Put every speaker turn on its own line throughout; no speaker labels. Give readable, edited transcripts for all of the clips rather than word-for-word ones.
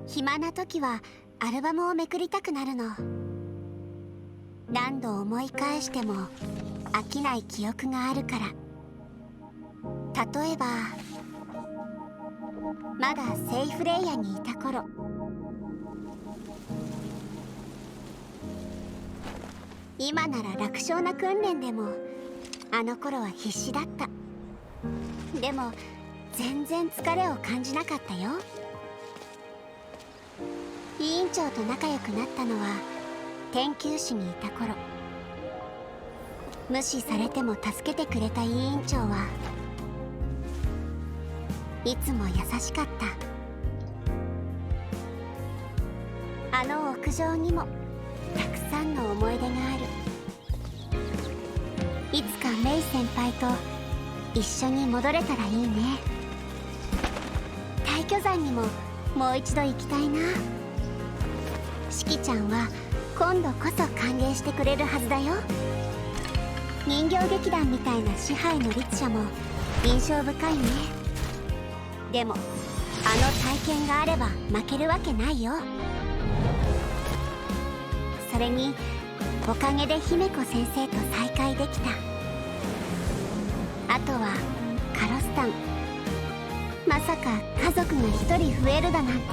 暇な時はアルバムをめくりたくなるの。何度思い返しても飽きない記憶があるから。例えばまだセイフレイヤにいた頃、今なら楽勝な訓練でもあの頃は必死だった。でも全然疲れを感じなかったよ。委員長と仲良くなったのは研究室にいた頃。無視されても助けてくれた委員長はいつも優しかった。あの屋上にもたくさんの思い出がある。いつかメイ先輩と一緒に戻れたらいいね。大巨山にももう一度行きたいな。しきちゃんは今度こそ歓迎してくれるはずだよ。人形劇団みたいな支配の律者も印象深いね。でもあの体験があれば負けるわけないよ。それにおかげで姫子先生と再会できた。あとはカロスタン。まさか家族が一人増えるだなんて。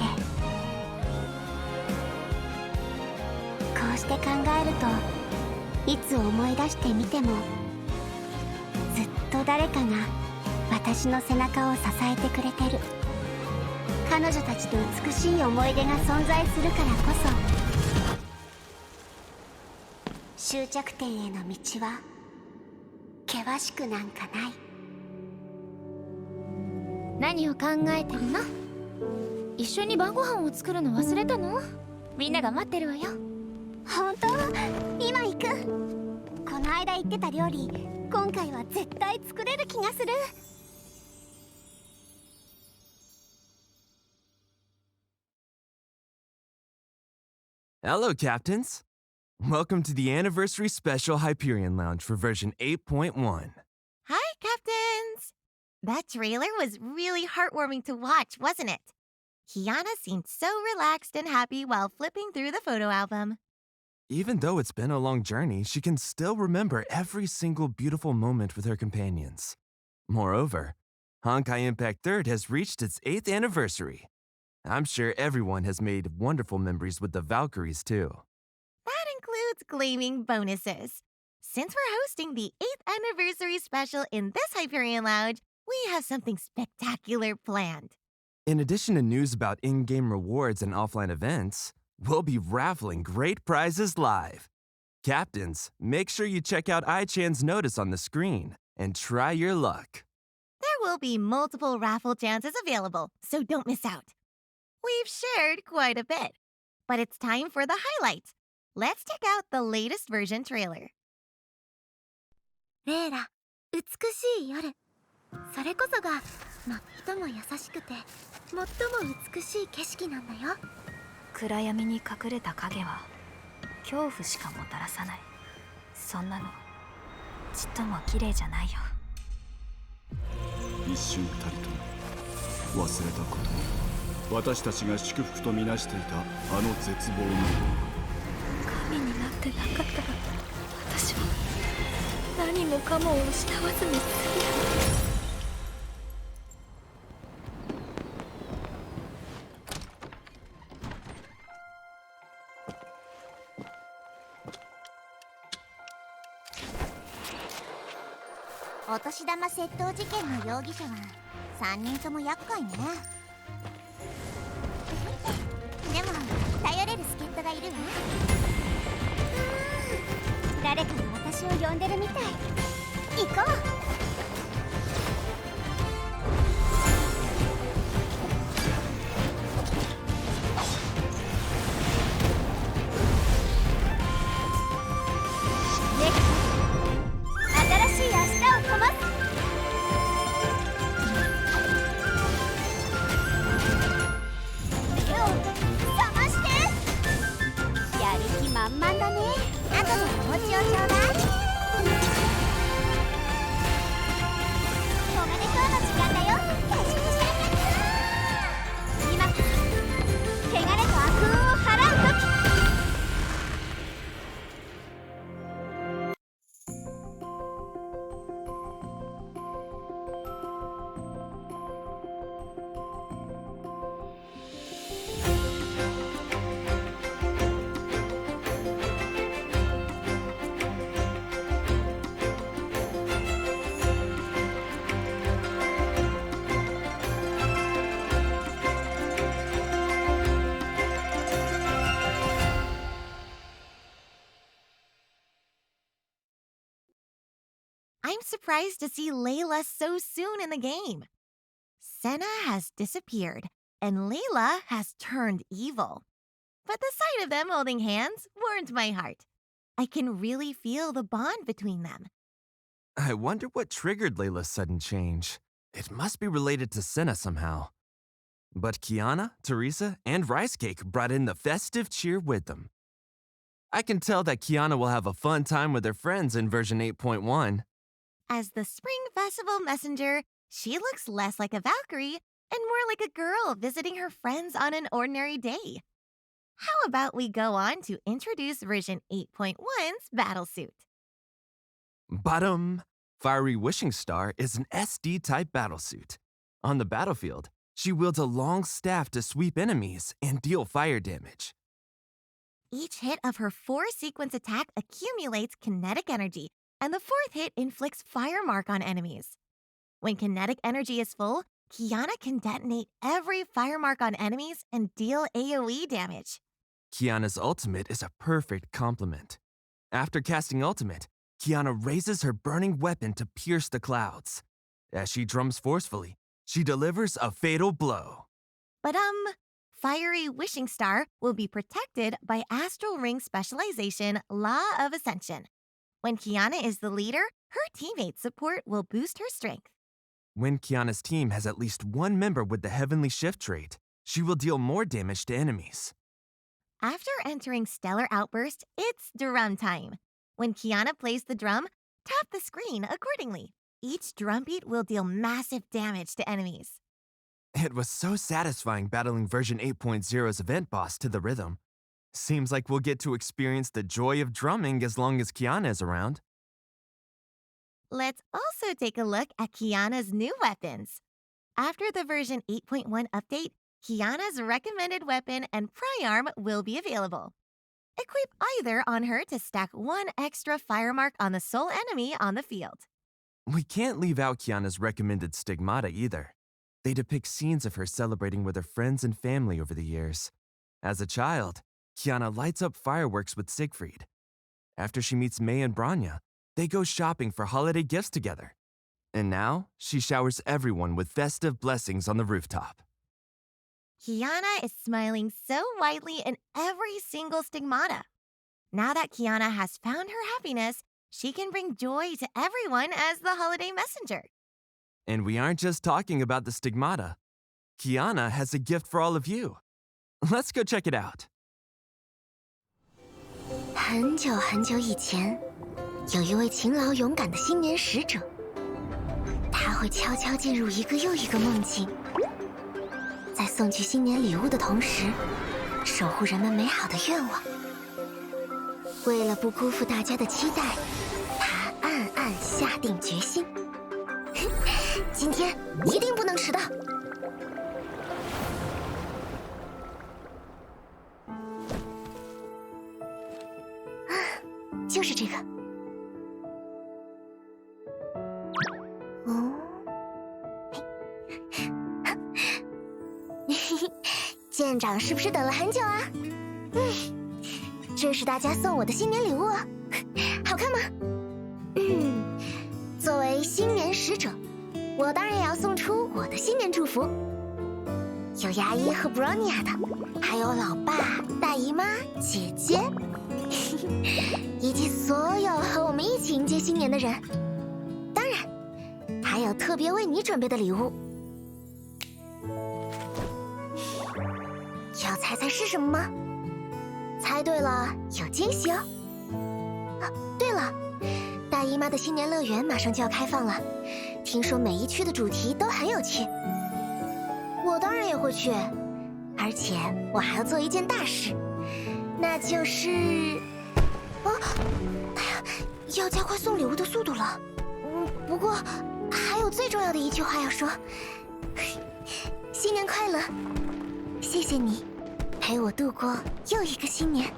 こうして考えるといつ思い出してみてもずっと誰かが私の背中を支えてくれてる。彼女たちと美しい思い出が存在するからこそ終着点への道は険しくなんかない。
何を考えてるの？一緒に晩ご飯を作るの忘れたの？みんなが待ってるわよ。
本当？今行く。この間言ってた料理、今回は絶対作れる気がする。
Hello, Captains! Welcome to the Anniversary Special Hyperion Lounge for version 8.1.
Hi, Captains! That trailer was really heartwarming to watch, wasn't it? Kiana seemed so relaxed and happy while flipping through the photo album.
Even though it's been a long journey, she can still remember every single beautiful moment with her companions. Moreover, Honkai Impact 3rd has reached its 8th anniversary. I'm sure everyone has made wonderful memories with the Valkyries, too.
That includes claiming bonuses. Since we're hosting the 8th anniversary special in this Hyperion Lounge, we have something spectacular planned.
In addition to news about in-game rewards and offline events, we'll be raffling great prizes live. Captains, make sure you check out iChan's notice on the screen and try your luck.
There will be multiple raffle chances available, so don't miss out. We've shared quite a bit, but it's time for the highlights. Let's check out the latest version trailer.
レイラ、美しい夜。それこそが最も優しくて最も美しい景色なんだよ。
暗闇に隠れた影は恐怖しかもたらさない。そんなのちっとも綺麗じゃないよ。
一瞬たりと忘れたことも、私たちが祝福とみなしていたあの絶望の
神になってなかったら私は何もかもを失わずに済んだ。
お年玉窃盗事件の容疑者は3人とも厄介ね。でも頼れる助っ人がいるわ。誰かが私を呼んでるみたい。行こう。満々だね。後でお餅をちょうだい。
I'm surprised to see Layla so soon in the game. Senna has disappeared, and Layla has turned evil. But the sight of them holding hands warmed my heart. I can really feel the bond between them.
I wonder what triggered Layla's sudden change. It must be related to Senna somehow. But Kiana, Teresa, and Rice Cake brought in the festive cheer with them. I can tell that Kiana will have a fun time with her friends in version 8.1.
As the Spring Festival messenger, she looks less like a Valkyrie and more like a girl visiting her friends on an ordinary day. How about we go on to introduce version 8.1's battlesuit?
Bottom, Fiery Wishing Star is an SD-type battlesuit. On the battlefield, she wields a long staff to sweep enemies and deal fire damage.
Each hit of her 4-sequence attack accumulates kinetic energy, and the 4th hit inflicts fire mark on enemies. When kinetic energy is full, Kiana can detonate every fire mark on enemies and deal AoE damage.
Kiana's ultimate is a perfect complement. After casting ultimate, Kiana raises her burning weapon to pierce the clouds. As she drums forcefully, she delivers a fatal blow.
But Fiery Wishing Star will be protected by Astral Ring Specialization Law of Ascension. When Kiana is the leader, her teammates' support will boost her strength.
When Kiana's team has at least one member with the Heavenly Shift trait, she will deal more damage to enemies.
After entering Stellar Outburst, it's drum time. When Kiana plays the drum, tap the screen accordingly. Each drum beat will deal massive damage to enemies.
It was so satisfying battling version 8.0's event boss to the rhythm. Seems like we'll get to experience the joy of drumming as long as Kiana is around.
Let's also take a look at Kiana's new weapons. After the version 8.1 update, Kiana's recommended weapon and pry-arm will be available. Equip either on her to stack 1 extra fire mark on the sole enemy on the field.
We can't leave out Kiana's recommended stigmata either. They depict scenes of her celebrating with her friends and family over the years. As a child, Kiana lights up fireworks with Siegfried. After she meets May and Branya, they go shopping for holiday gifts together. And now, she showers everyone with festive blessings on the rooftop.
Kiana is smiling so widely in every single stigmata. Now that Kiana has found her happiness, she can bring joy to everyone as the holiday messenger.
And we aren't just talking about the stigmata. Kiana has a gift for all of you. Let's go check it out.
很久很久以前，有一位勤劳勇敢的新年使者，他会悄悄进入一个又一个梦境，在送去新年礼物的同时，守护人们美好的愿望。为了不辜负大家的期待，他暗暗下定决心，今天一定不能迟到。就是这个。哦，舰长是不是等了很久啊？这是大家送我的新年礼物啊，好看吗？作为新年使者，我当然也要送出我的新年祝福。有牙医和 Bronya 的，还有老爸、大姨妈、姐姐。以及所有和我们一起迎接新年的人，当然，还有特别为你准备的礼物。要猜猜是什么吗？猜对了有惊喜哦！啊，对了，大姨妈的新年乐园马上就要开放了，听说每一区的主题都很有趣。我当然也会去，而且我还要做一件大事，那就是……啊！哎呀，要加快送礼物的速度了。不过还有最重要的一句话要说：新年快乐！谢谢你，陪我度过又一个新年。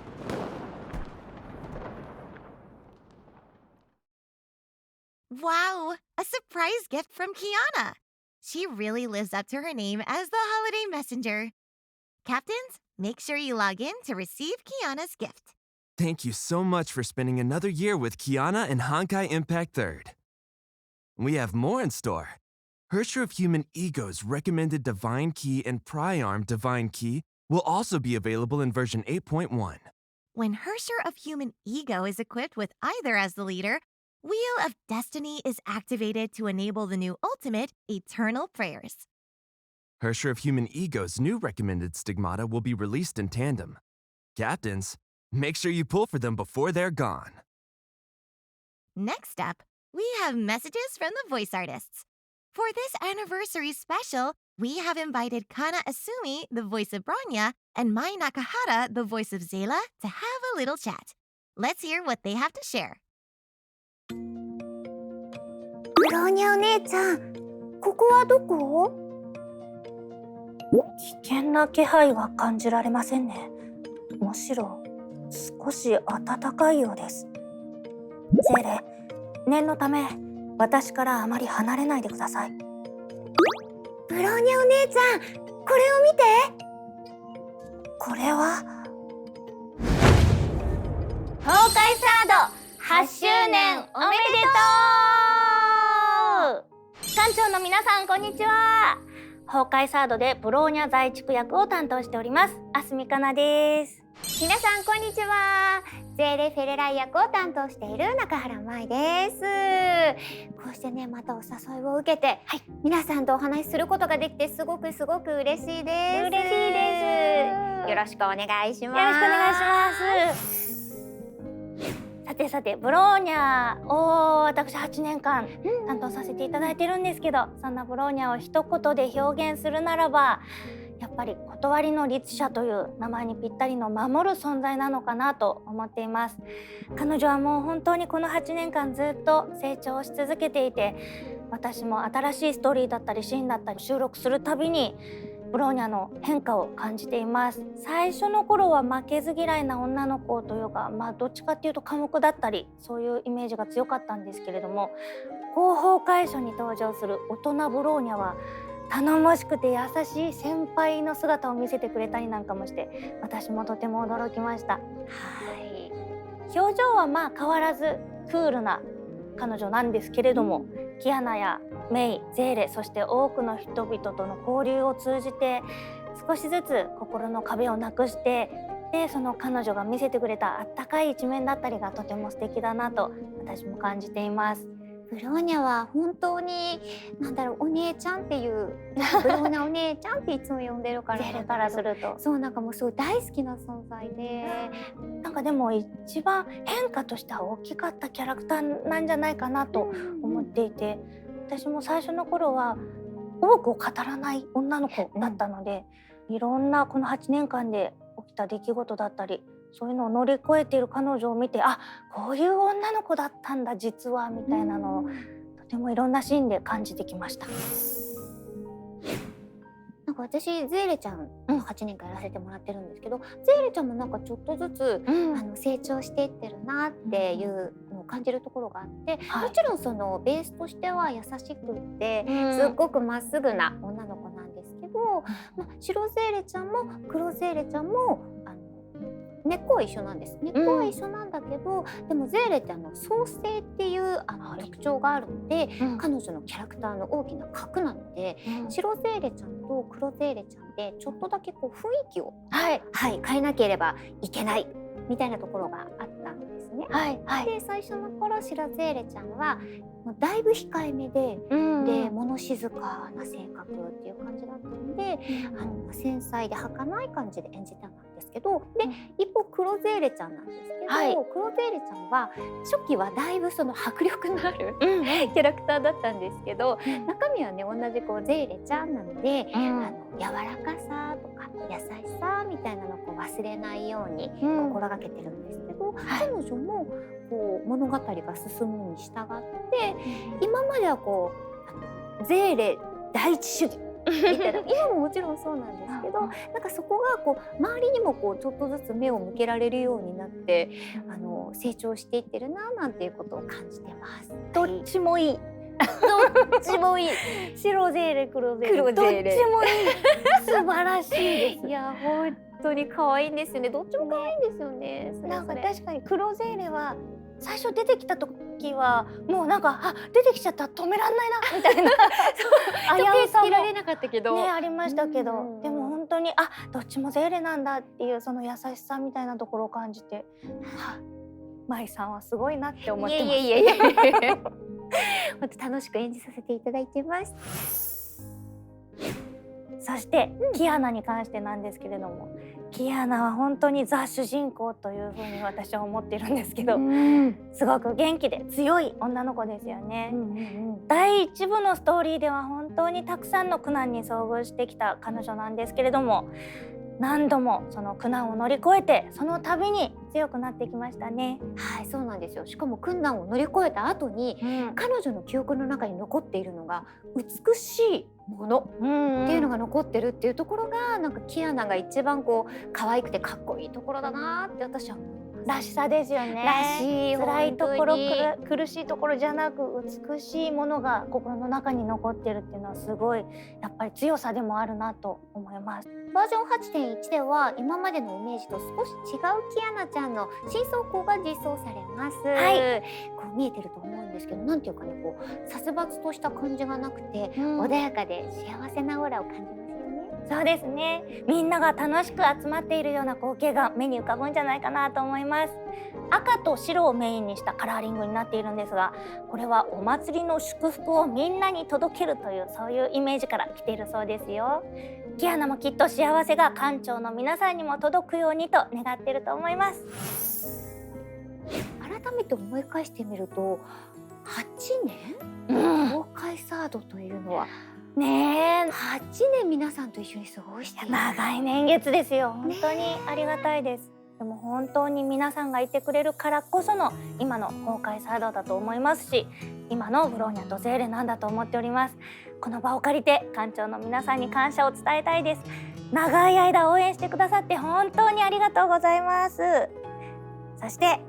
Wow, a surprise gift from Kiana. She really lives up to her name as the holiday messenger. Captains, make sure you log in to receive Kiana's gift.
Thank you so much for spending another year with Kiana and Honkai Impact 3rd. we have more in store. Hersher of Human Ego's recommended Divine Key and Priarm Divine Key will also be available in version 8.1.
When Hersher of Human Ego is equipped with either as the leader, Wheel of Destiny is activated to enable the new ultimate, Eternal Prayers.
Hersher of Human Ego's new recommended Stigmata will be released in tandem. Captains, make sure you pull for them before they're gone.
Next up, we have messages from the voice artists. For this anniversary special, we have invited Kana Asumi, the voice of Bronya, and Mai Nakahara, the voice of Zayla, to have a little chat. Let's hear what they have to share.
ブローニャお姉ちゃん、ここはどこ？
危険な気配は感じられませんね。むしろ少し暖かいようです。ゼレ、念のため私からあまり離れないでください。
ブローニャお姉ちゃん、これを見て。
これは
東海サード8周年おめでとう。
館長の皆さんこんにちは。崩壊サードでブローニャ在地区役を担当しておりますアスミカナです。
皆さんこんにちは。ゼーレ・フェレライ役を担当している中原舞です。こうしてね、またお誘いを受けて、皆さんとお話しすることができてすごく嬉しいです。
嬉しいです。
よろしくお願いします。
よろしくお願いします。さてブローニャを私8年間担当させていただいてるんですけど、そんなブローニャを一言で表現するならば、やっぱり断りの律者という名前にぴったりの守る存在なのかなと思っています。彼女はもう本当にこの8年間ずっと成長し続けていて、私も新しいストーリーだったりシーンだったり収録するたびにブローニャの変化を感じています。最初の頃は負けず嫌いな女の子というか、どっちかっていうと寡黙だったりそういうイメージが強かったんですけれども、後方回書に登場する大人ブローニャは頼もしくて優しい先輩の姿を見せてくれたりなんかもして、私もとても驚きました。表情は変わらずクールな彼女なんですけれども、キアナやメイ、ゼーレ、そして多くの人々との交流を通じて少しずつ心の壁をなくして、でその彼女が見せてくれたあったかい一面だったりがとても素敵だなと私も感じています。
ブローニャは本当にお姉ちゃんっていうブローニャお姉ちゃんっていつも呼んでるから
ゼーレからすると
そうもうすごい大好きな存在で、
でも一番変化としては大きかったキャラクターなんじゃないかなと思っていて、私も最初の頃は多くを語らない女の子だったので、いろんなこの8年間で起きた出来事だったりそういうのを乗り越えている彼女を見て、こういう女の子だったんだ実はみたいなのをとてもいろんなシーンで感じてきました。
私ゼーレちゃん8年間やらせてもらってるんですけど、ゼーレちゃんもちょっとずつ、成長していってるなっていうのを感じるところがあって、もちろんそのベースとしては優しくってすっごくまっすぐな女の子なんですけど、白ゼーレちゃんも黒ゼーレちゃんも根っこは一緒なんです。根っこは一緒なんだけど、でもゼーレって創生っていう特徴があるので、彼女のキャラクターの大きな核なので、白ゼーレちゃんと黒ゼーレちゃんでちょっとだけ雰囲気を、変えなければいけないみたいなところがあったんですね。で最初の頃白ゼーレちゃんはだいぶ控えめで、物静かな性格っていう感じだったので、繊細で儚い感じで演じたんですけど、で一方黒ゼーレちゃんなんですけど、黒ゼーレちゃんは初期はだいぶその迫力のある、キャラクターだったんですけど、中身はね同じゼーレちゃんなので、柔らかさとか優しさみたいなのを忘れないように心がけてるんですけど、彼女も物語が進むに従って今まではゼーレ第一主義みたいな今ももちろんそうなんですけど、そこが周りにもちょっとずつ目を向けられるようになって成長していってるななんていうことを感じてます。
どっちもいい。
どっちもいい。
白ゼーレ、黒ゼーレ、どっちもいい。素晴らしいです。
いや本当に可愛いんですよね。どっちも可愛いんですよね。
確かに黒ゼーレは最初出てきた時はもうなんか出てきちゃった止めらんないなみたいな危うさも
つけられなかったけど、
ねありましたけど、
うんうんうん
でも本当にどっちもゼーレなんだっていうその優しさみたいなところを感じて、マイさんはすごいなって思ってます。
いや本当楽しく演じさせていただいてます。
そして、キアナに関してなんですけれども、キアナは本当にザ主人公というふうに私は思ってるんですけど、すごく元気で強い女の子ですよね。第一部のストーリーでは本当にたくさんの苦難に遭遇してきた彼女なんですけれども、何度もその苦難を乗り越えてその度に強くなってきましたね。
はい、そうなんですよ。しかも困難を乗り越えた後に、彼女の記憶の中に残っているのが美しいものっていうのが残ってるっていうところが、なんかキアナが一番こう可愛くてかっこいいところだなって私は思います。
らしさですよね。
らしい、
辛いところ
本当に
苦しいところじゃなく美しいものが心の中に残ってるっていうのはすごいやっぱり強さでもあるなと思います。
バージョン 8.1 では今までのイメージと少し違うキアナちゃんの新装校が実装されます。
はい
こう見えてると思うんですけど、なんていうかね、こう殺伐とした感じがなくて、
うん
穏やかで幸せなオーラを感じますよね。
そうですね。みんなが楽しく集まっているような光景が目に浮かぶんじゃないかなと思います。赤と白をメインにしたカラーリングになっているんですが、これはお祭りの祝福をみんなに届けるというそういうイメージから来ているそうですよ。キアナもきっと幸せが館長の皆さんにも届くようにと願っていると思います。
改めて思い返してみると、8年、公開サードというのは
ねえ、
8年皆さんと一緒に過ごしている。
長い年月ですよ。本当にありがたいです。でも本当に皆さんがいてくれるからこその今の公開サードだと思いますし、今のブローニャとゼーレなんだと思っております。この場を借りて館長の皆さんに感謝を伝えたいです。長い間応援してくださって本当にありがとうございます。そして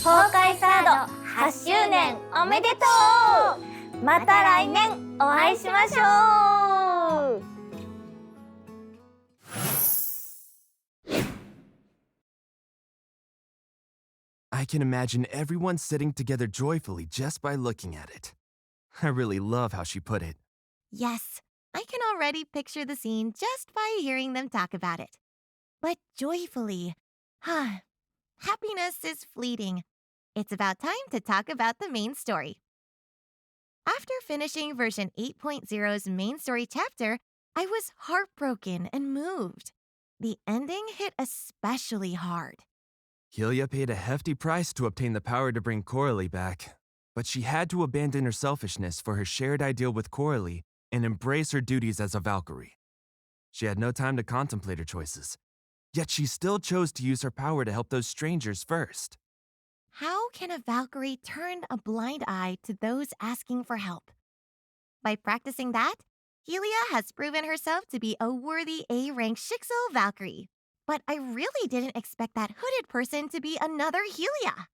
公開サード8周年おめでとう。また来年お会いしましょう。
I can imagine everyone sitting together joyfully just by looking at it. I really love how she put it.
Yes, I can already picture the scene just by hearing them talk about it. But joyfully, happiness is fleeting. It's about time to talk about the main story. After finishing version 8.0's main story chapter, I was heartbroken and moved. The ending hit especially hard.
Hylia paid a hefty price to obtain the power to bring Coralie back, but she had to abandon her selfishness for her shared ideal with Coralie and embrace her duties as a Valkyrie. She had no time to contemplate her choices, yet she still chose to use her power to help those strangers first.
How can a Valkyrie turn a blind eye to those asking for help? By practicing that, Hylia has proven herself to be a worthy A-rank Shixo Valkyrie. But I really didn't expect that hooded person to be another Hylia.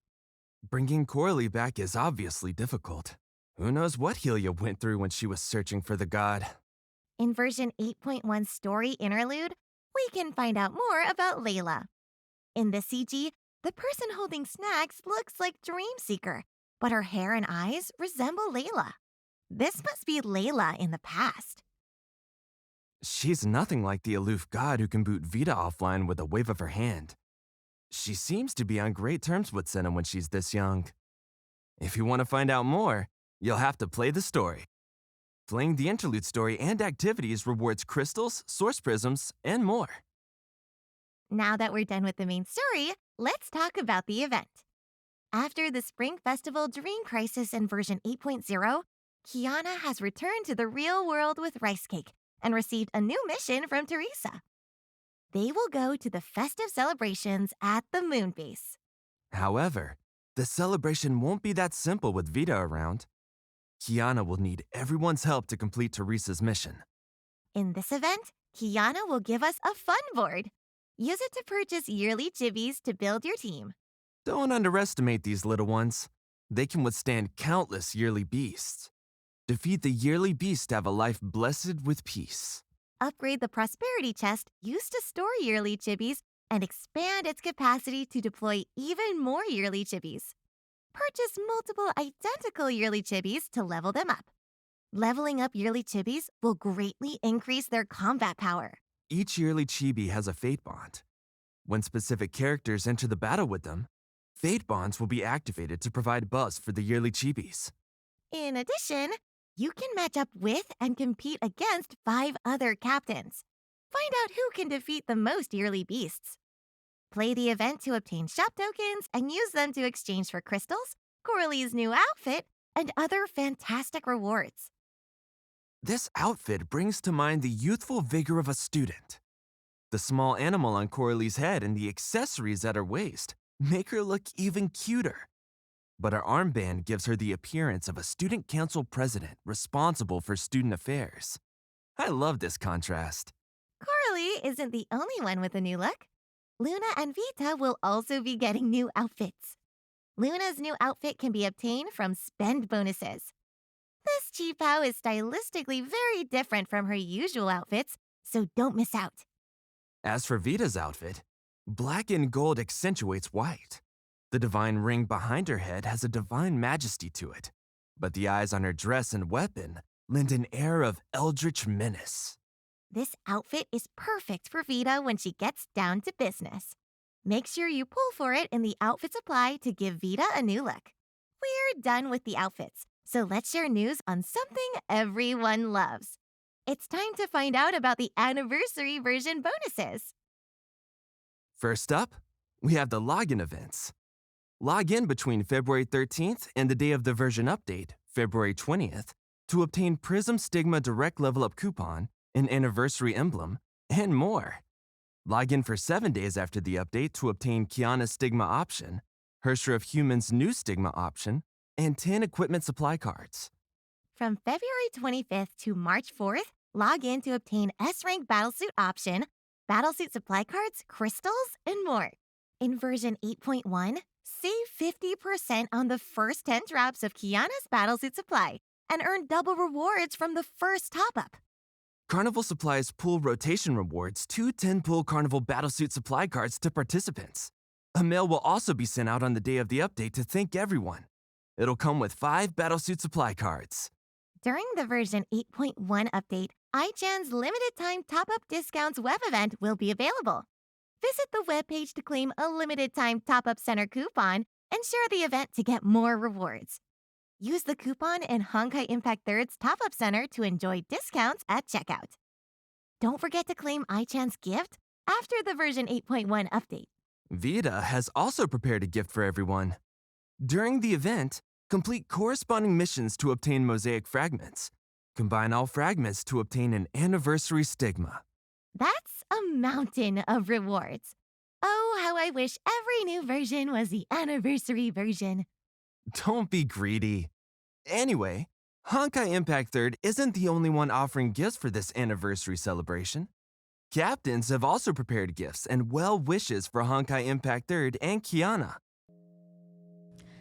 Bringing Coralie back is obviously difficult. Who knows what Hylia went through when she was searching for the god?
In version 8.1 story interlude, we can find out more about Layla. In the CG, the person holding snacks looks like Dreamseeker, but her hair and eyes resemble Layla. This must be Layla in the past.
She's nothing like the aloof god who can boot Vita offline with a wave of her hand. She seems to be on great terms with Senna when she's this young. If you want to find out more, you'll have to play the story. Playing the interlude story and activities rewards crystals, source prisms, and more.
Now that we're done with the main story, let's talk about the event. After the Spring Festival Dream Crisis in version 8.0, Kiana has returned to the real world with Rice Cake and received a new mission from Teresa. They will go to the festive celebrations at the moon base.
However, the celebration won't be that simple with Vita around. Kiana will need everyone's help to complete Teresa's mission.
In this event, Kiana will give us a fun board. Use it to purchase yearly chibis to build your team.
Don't underestimate these little ones. They can withstand countless yearly beasts. Defeat the yearly beast to have a life blessed with peace.
Upgrade the prosperity chest used to store yearly chibis and expand its capacity to deploy even more yearly chibis. purchase multiple identical yearly chibis to level them up. Leveling up yearly chibis will greatly increase their combat power.
Each yearly chibi has a fate bond. When specific characters enter the battle with them, fate bonds will be activated to provide buffs for the yearly chibis.
In addition, you can match up with and compete against 5 other captains. Find out who can defeat the most yearly beasts. Play the event to obtain shop tokens and use them to exchange for crystals, Coralie's new outfit, and other fantastic rewards.
This outfit brings to mind the youthful vigor of a student. The small animal on Coralie's head and the accessories at her waist make her look even cuter. But her armband gives her the appearance of a student council president responsible for student affairs. I love this contrast.
Coralie isn't the only one with a new look. Luna and Vita will also be getting new outfits. Luna's new outfit can be obtained from spend bonuses. This cheapao is stylistically very different from her usual outfits, so don't miss out.
As for Vita's outfit, black and gold accentuates white. The divine ring behind her head has a divine majesty to it, but the eyes on her dress and weapon lend an air of eldritch menace.
This outfit is perfect for Vita when she gets down to business. Make sure you pull for it in the outfit supply to give Vita a new look. We're done with the outfits, so let's share news on something everyone loves. It's time to find out about the anniversary version bonuses.
First up, we have the login events. Log in between February 13th and the day of the version update, February 20th, to obtain Prism Stigma Direct Level Up coupon, an anniversary emblem, and more. Log in for 7 days after the update to obtain Kiana's Stigma option, Hersher of Human's new Stigma option, and 10 equipment supply cards.
From February 25th to March 4th, log in to obtain S-Rank Battlesuit option, Battlesuit supply cards, crystals, and more. In version 8.1, save 50% on the first 10 drops of Kiana's Battlesuit supply and earn double rewards from the first top-up.
Carnival supplies pool rotation rewards 2 10-pool Carnival Battlesuit supply cards to participants. A mail will also be sent out on the day of the update to thank everyone. It'll come with 5 Battlesuit supply cards.
During the version 8.1 update, iChan's limited time top-up discounts web event will be available. Visit the webpage to claim a limited time top-up center coupon and share the event to get more rewards. Use the coupon in Honkai Impact 3rd's top-up center to enjoy discounts at checkout. Don't forget to claim iChan's gift after the version 8.1 update.
Vita has also prepared a gift for everyone. During the event, complete corresponding missions to obtain mosaic fragments. Combine all fragments to obtain an anniversary stigma.
That's a mountain of rewards. Oh, how I wish every new version was the anniversary version.
Don't be greedy. Anyway, Honkai Impact 3rd isn't the only one offering gifts for this anniversary celebration. Captains have also prepared gifts and well wishes for Honkai Impact 3rd and Kiana.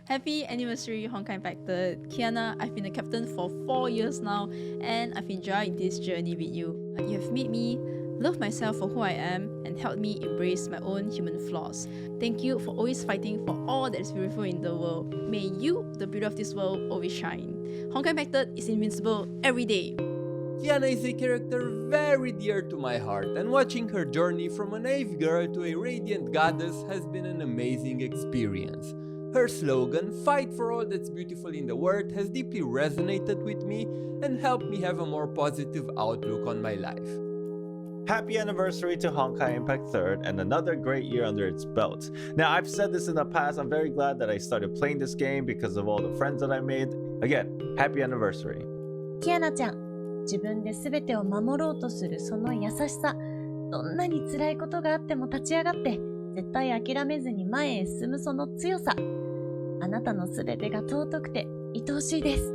Happy anniversary, Honkai Impact 3rd. Kiana, I've been a captain for 4 years now, and I've enjoyed this journey with you. You have made me love myself for who I am and helped me embrace my own human flaws. Thank you for always fighting for all that is beautiful in the world. May you, the beauty of this world, always shine. Honkai Impact 3rd is invincible every day.
Kiana is a character very dear to my heart, and watching her journey from a naive girl to a radiant goddess has been an amazing experience. Her slogan, "Fight for all that's beautiful in the world," has deeply resonated with me and helped me have a more positive outlook on my life.
Happy anniversary to Honkai Impact 3rd and another great year under its belt. Now, I've said this in the past, I'm very glad that I started playing this game because of all the friends that I made. Again, happy anniversary.
キアナちゃん、自分で全てを守ろうとするその優しさ、どんなに辛いことがあっても立ち上がって絶対諦めずに前へ進むその強さ、あなたの全てが尊くて愛おしいです。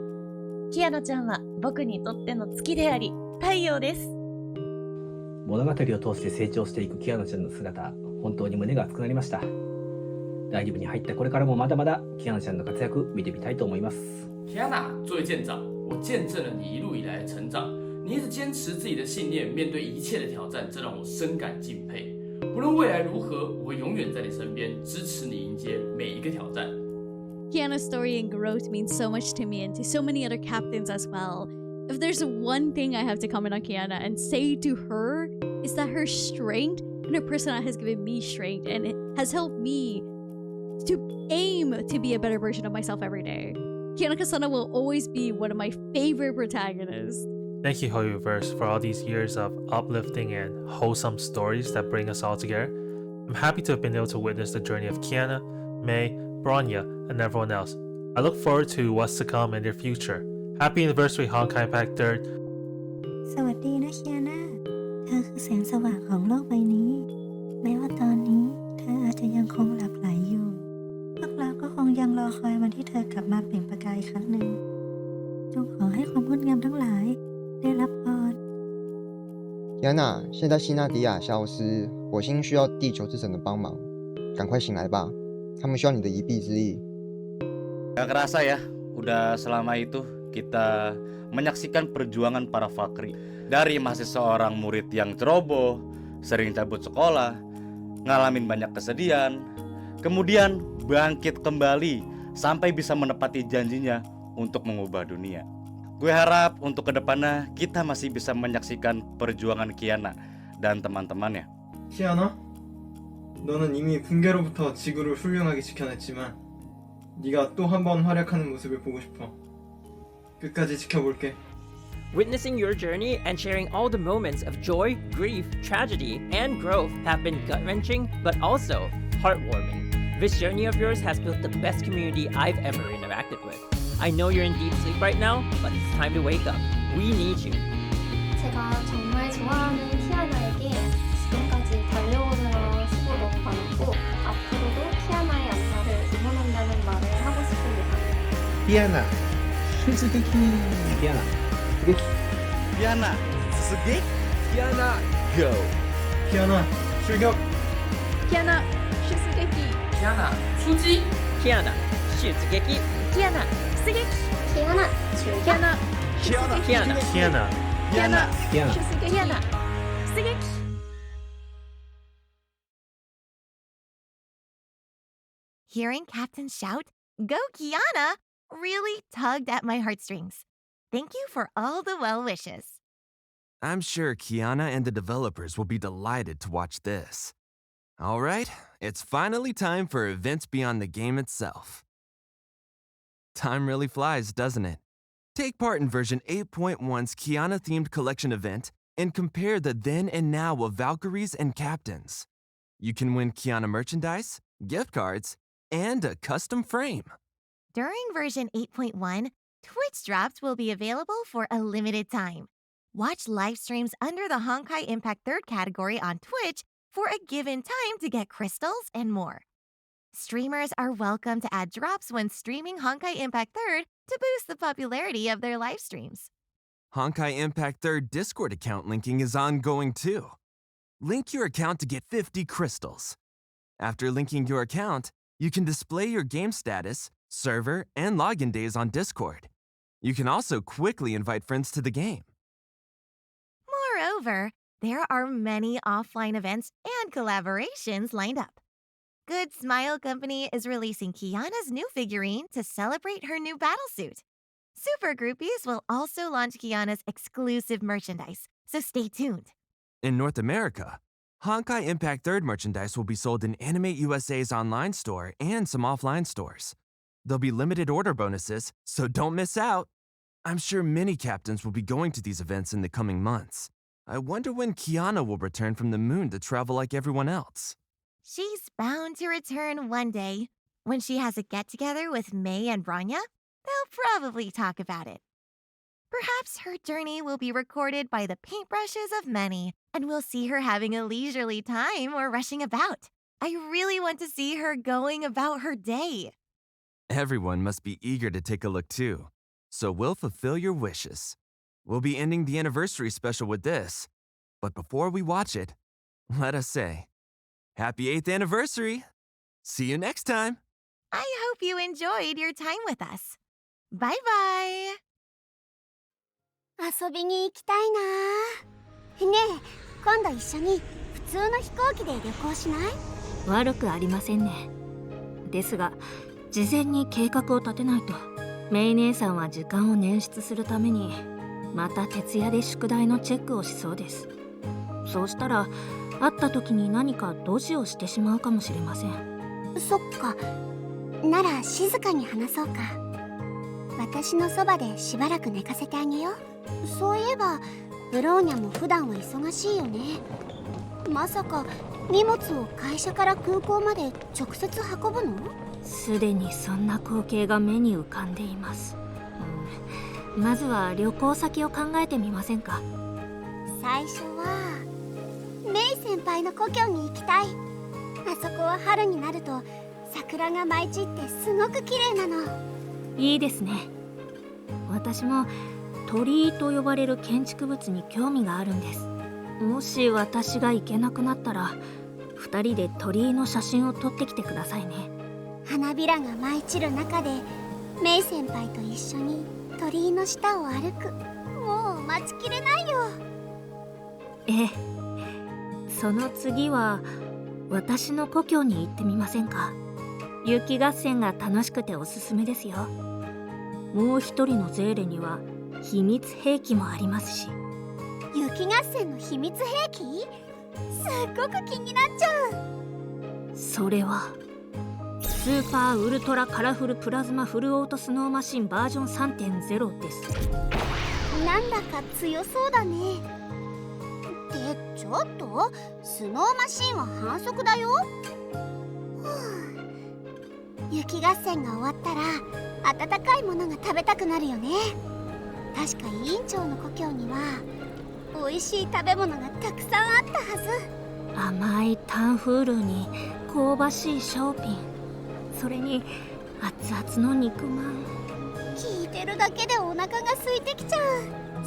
キアナちゃんは僕にとっての月であり太陽です。
物語を通して成長していくキアナちゃんの姿、本当に胸が熱くなりました。第2部に入ったこれからもまだまだキアナちゃんの活躍見てみたいと思います。
キアナ作为舰长，我见证了你一路以来的成长。你一直坚持自己的信念，面对一切的挑战，这让我深感敬佩。不论未来如何，我会永远在你身边，支持你迎接每一个挑战。
Kiana's story and growth means so much to me and to so many other captains as well. If there's one thing I have to comment on Kiana and say to her, is that her strength and her persona has given me strength and it has helped me to aim to be a better version of myself every day. Kiana Kasana will always be one of my favorite protagonists.
Thank you, HoYoverse, for all these years of uplifting and wholesome stories that bring us all together. I'm happy to have been able to witness the journey of Kiana, May, Bronya, and everyone else. I look forward to what's to come in their future. Happy anniversary, Honkai Impact 3rd.
สวัสดีนะเคียนาเธอคือแสงสว่างของโลกใบนี้ แม้ว่าตอนนี้เธออาจจะยังคงหลับไหลอยู่ พวกเราก็คงยังรอคอยวันที่เธอกลับมาเปล่งประกายครั้งหนึ่ง จงขอให้ความงดงามทั้งหลายได้รับพร
亚娜，现在西纳迪亚消失，火星需要地球之神的帮忙，赶快醒来吧！他们需要你的一臂之力。
Gak kerasa ya, udah selama itu kita menyaksikan perjuangan para Fakri. Dari masih seorang murid yang ceroboh, sering cabut sekolah, ngalamin banyak kesedihan, kemudian bangkit kembali sampai bisa menepati janjinya untuk mengubah dunia. Gue harap untuk kedepannya kita masih bisa menyaksikan perjuangan Kiana dan teman-temannya.
키아나, 너는 이미 붕괴로부터 지구를 훌륭하게 지켜냈지만 네가 또 한 번 활약하는 모습을 보고 싶어. 끝까지 지켜볼게.
Witnessing your journey and sharing all the moments of joy, grief, tragedy, and growth have been gut-wrenching but also heartwarming. This journey of yours has built the best community I've ever interacted with. I know you're in deep sleep right now, but it's time to wake up. We need you.
제가 정말 좋아하는 키아나에게 지금까지 달려오느라 수고 너무 많았고 앞으로도 키아나의 안녕을 응원한다는 말을 하고 싶습니다.
키아나, 슈즈게키. 키아나, 슈즈게키.
Kiana, Sugeki.
Kiana, go.
키아나, 출격.
Kiana, Shizugeki.
키아나, 수지. 키아나, 슈즈게키. 키아나, 스게키.
키아나, 출격.
키아나,
Kiana,
키아나.
Kiana.
Kiana,
Kiana.
Shizugeki.
키아나, 스게키.
Hearing Captain shout, "Go Kiana!" really tugged at my heartstrings. Thank you for all the well wishes.
I'm sure Kiana and the developers will be delighted to watch this. All right, it's finally time for events beyond the game itself. Time really flies, doesn't it? Take part in version 8.1's Kiana-themed collection event and compare the then and now of Valkyries and Captains. You can win Kiana merchandise, gift cards, and a custom frame.
During version 8.1, Twitch drops will be available for a limited time. Watch live streams under the Honkai Impact 3rd category on Twitch for a given time to get crystals and more. Streamers are welcome to add drops when streaming Honkai Impact 3rd to boost the popularity of their live streams.
Honkai Impact 3rd Discord account linking is ongoing too. Link your account to get 50 crystals. After linking your account, you can display your game status, server, and login days on Discord. You can also quickly invite friends to the game.
Moreover, there are many offline events and collaborations lined up. Good Smile Company is releasing Kiana's new figurine to celebrate her new battlesuit. Super Groupies will also launch Kiana's exclusive merchandise, so stay tuned.
In North America, Honkai Impact 3rd merchandise will be sold in Animate USA's online store and some offline stores. There'll be limited order bonuses, so don't miss out. I'm sure many captains will be going to these events in the coming months. I wonder when Kiana will return from the moon to travel like everyone else.
She's bound to return one day. When she has a get-together with May and Bronya, they'll probably talk about it. Perhaps her journey will be recorded by the paintbrushes of many, and we'll see her having a leisurely time or rushing about. I really want to see her going about her day.
Everyone must be eager to take a look too, so we'll fulfill your wishes. We'll be ending the anniversary special with this, but before we watch it, let us say, Happy 8th anniversary! See you next time!
I hope you enjoyed your time with us. Bye-bye!
遊びに行きたいな。ねえ、今度一緒に普通の飛行機で旅行しない？
悪くありませんね。ですが事前に計画を立てないと。メイ姉さんは時間を捻出するためにまた徹夜で宿題のチェックをしそうです。そうしたら会った時に何かドジをしてしまうかもしれません。
そっか。なら静かに話そうか。私のそばでしばらく寝かせてあげよう。そういえばブローニャも普段は忙しいよね。まさか荷物を会社から空港まで直接運ぶの？
すでにそんな光景が目に浮かんでいます。まずは旅行先を考えてみませんか？
最初はメイ先輩の故郷に行きたい。あそこは春になると桜が舞い散ってすごく綺麗なの。
いいですね。私も鳥居と呼ばれる建築物に興味があるんです。もし私が行けなくなったら2人で鳥居の写真を撮ってきてくださいね。
花びらが舞い散る中でメイ先輩と一緒に鳥居の下を歩く。もう待ちきれないよ。
ええ。その次は私の故郷に行ってみませんか？雪合戦が楽しくておすすめですよ。もう一人のゼーレには秘密兵器もありますし。
雪合戦の秘密兵器？すっごく気になっちゃう。
それはスーパーウルトラカラフルプラズマフルオートスノーマシンバージョン 3.0 です。
なんだか強そうだね。ってちょっとスノーマシンは反則だよ。雪合戦が終わったら温かいものが食べたくなるよね。確か委員長の故郷には美味しい食べ物がたくさんあったはず。
甘いタンフールに香ばしいショーピン、それに熱々の肉まん。
聞いてるだけでお腹が空いてきちゃう。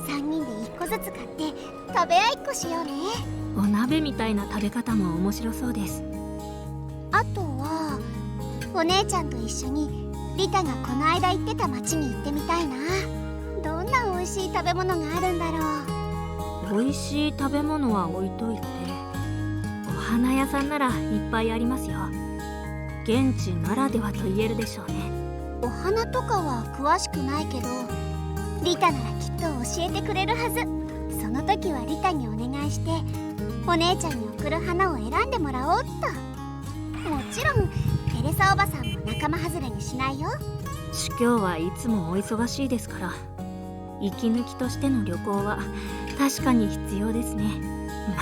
3人で1個ずつ買って食べ合いっこしようね。
お鍋みたいな食べ方も面白そうです。
あとはお姉ちゃんと一緒にリタがこの間行ってた町に行ってみたいな。どんな美味しい食べ物があるんだろ
う。美味しい食べ物は置いといて、お花屋さんならいっぱいありますよ。現地ならではと言えるでしょうね。
お花とかは詳しくないけどリタならきっと教えてくれるはず。その時はリタにお願いしてお姉ちゃんに送る花を選んでもらおうっと。もちろんテレサおばさんも仲間外れにしないよ。
主教はいつもお忙しいですから、息抜きとしての旅行は確かに必要ですね。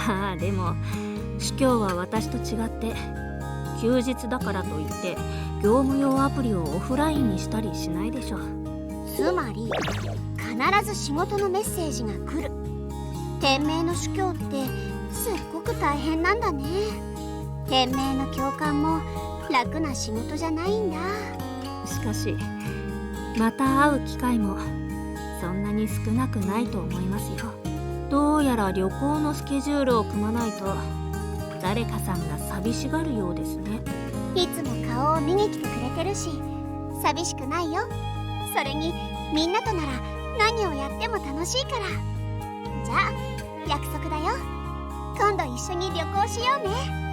まあでも主教は私と違って休日だからといって業務用アプリをオフラインにしたりしないでしょう。
つまり必ず仕事のメッセージが来る。天命の主教ってすっごく大変なんだね。天命の教官も楽な仕事じゃないんだ。
しかしまた会う機会もそんなに少なくないと思いますよ。どうやら旅行のスケジュールを組まないと誰かさんが寂しがるようですね。
いつも顔を見に来てくれてるし寂しくないよ。それにみんなとなら何をやっても楽しいから。じゃあ約束だよ。今度一緒に旅行しようね。